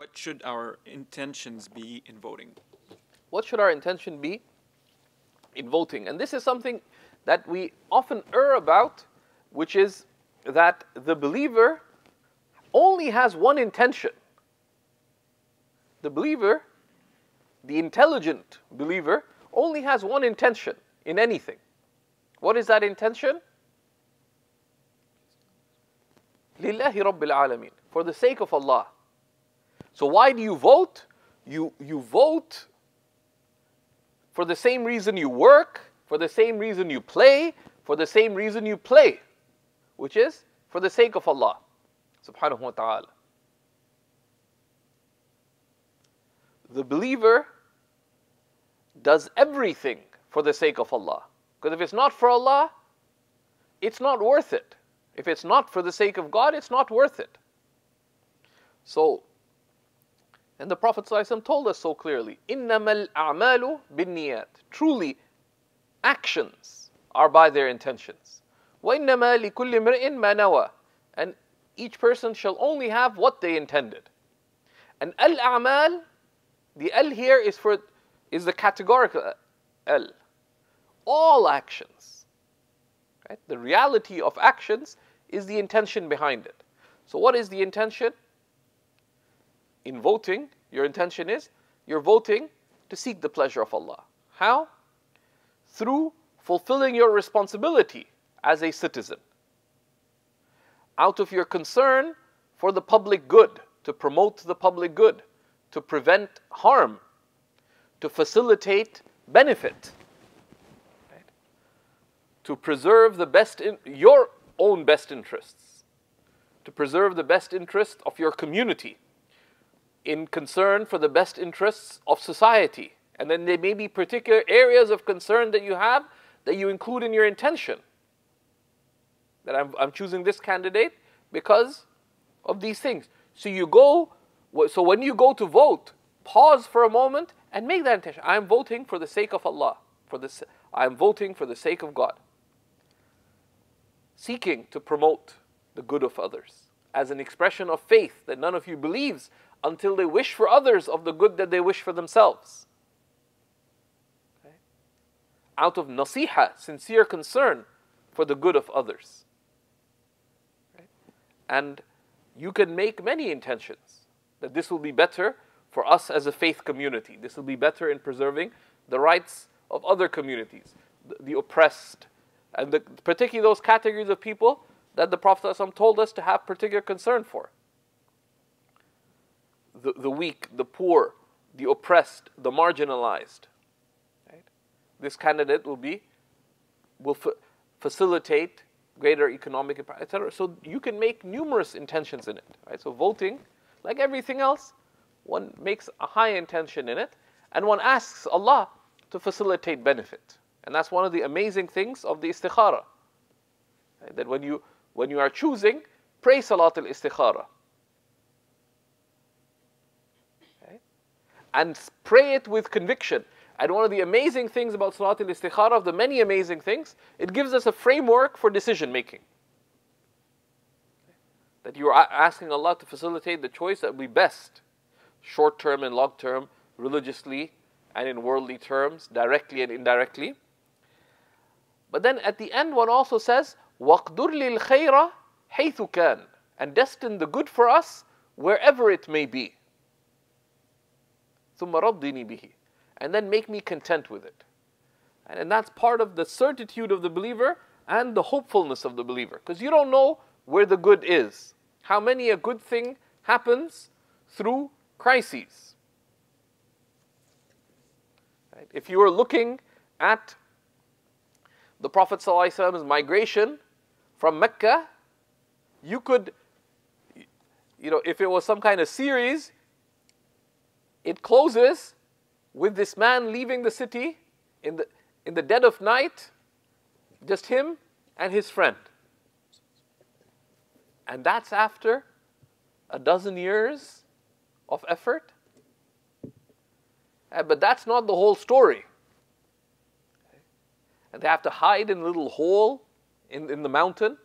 What should our intentions be in voting? What should our intention be in voting? And this is something that we often err about, which is that the believer only has one intention. The believer, the intelligent believer, only has one intention in anything. What is that intention? Lillahi Rabbil Alameen, for the sake of Allah. So why do you vote? You vote for the same reason you work, for the same reason you play, for the same reason you play, which is for the sake of Allah subhanahu wa ta'ala. The believer does everything for the sake of Allah. Because if it's not for Allah, it's not worth it. If it's not for the sake of God, it's not worth it. So, and the Prophet ﷺ told us so clearly, إِنَّمَا الْأَعْمَالُ بِالنِّيَّاتِ. Truly, actions are by their intentions. وَإِنَّمَا لِكُلِّ امْرِئٍ مَا نَوَى. And each person shall only have what they intended. And al-a'mal, the al here is the categorical al. All actions. Right? The reality of actions is the intention behind it. So what is the intention? In voting, your intention is, you're voting to seek the pleasure of Allah. How? Through fulfilling your responsibility as a citizen. Out of your concern for the public good, to promote the public good, to prevent harm, to facilitate benefit, right? To preserve the your own best interests, to preserve the best interest of your community, in concern for the best interests of society. And then there may be particular areas of concern that you have that you include in your intention. That I'm choosing this candidate because of these things. So when you go to vote, pause for a moment and make that intention. I'm voting for the sake of Allah. I'm voting for the sake of God. Seeking to promote the good of others as an expression of faith that none of you believes until they wish for others of the good that they wish for themselves. Okay? Out of nasiha, sincere concern for the good of others. Okay? And you can make many intentions that this will be better for us as a faith community. This will be better in preserving the rights of other communities, the oppressed, and particularly those categories of people that the Prophet ﷺ told us to have particular concern for. The weak, the poor, the oppressed, the marginalized. Right? This candidate will facilitate greater economic impact, etc. So you can make numerous intentions in it. Right? So voting, like everything else, one makes a high intention in it, and one asks Allah to facilitate benefit. And that's one of the amazing things of the istikhara. Right? That when you are choosing, pray Salat al-Istikhara. And pray it with conviction. And one of the amazing things about Salat al-Istikhara, of the many amazing things, it gives us a framework for decision making. That you are asking Allah to facilitate the choice that will be best, short term and long term, religiously and in worldly terms, directly and indirectly. But then at the end one also says, وَقْدُرْ لِلْخَيْرَ حَيْثُ كَانَ. And destine the good for us wherever it may be. ثُمَّ رَضِّنِي بِهِ. And then make me content with it. And that's part of the certitude of the believer and the hopefulness of the believer. Because you don't know where the good is. How many a good thing happens through crises. Right? If you were looking at the Prophet ﷺ's migration from Mecca, you could, if it was some kind of series, it closes with this man leaving the city in the dead of night, just him and his friend. And that's after a dozen years of effort. But that's not the whole story. And they have to hide in a little hole in the mountain.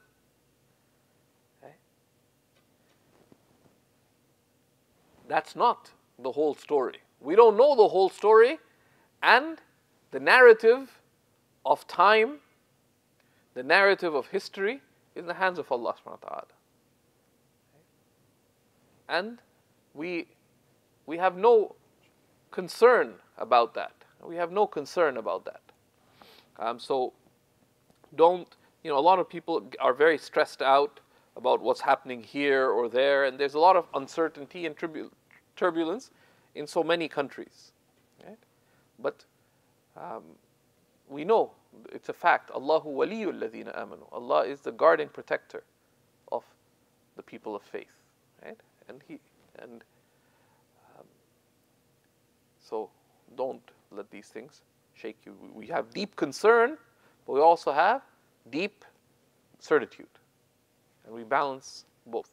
That's not the whole story. We don't know the whole story, and the narrative of time, the narrative of history is in the hands of Allah subhanahu wa ta'ala. And we have no concern about that. We have no concern about that. So don't, a lot of people are very stressed out about what's happening here or there, and there's a lot of uncertainty and turbulence in so many countries. Right? But we know, it's a fact, Allahu waliyul ladhina amanu. Allah is the guardian protector of the people of faith. Right? So don't let these things shake you. We have deep concern, but we also have deep certitude. And we balance both.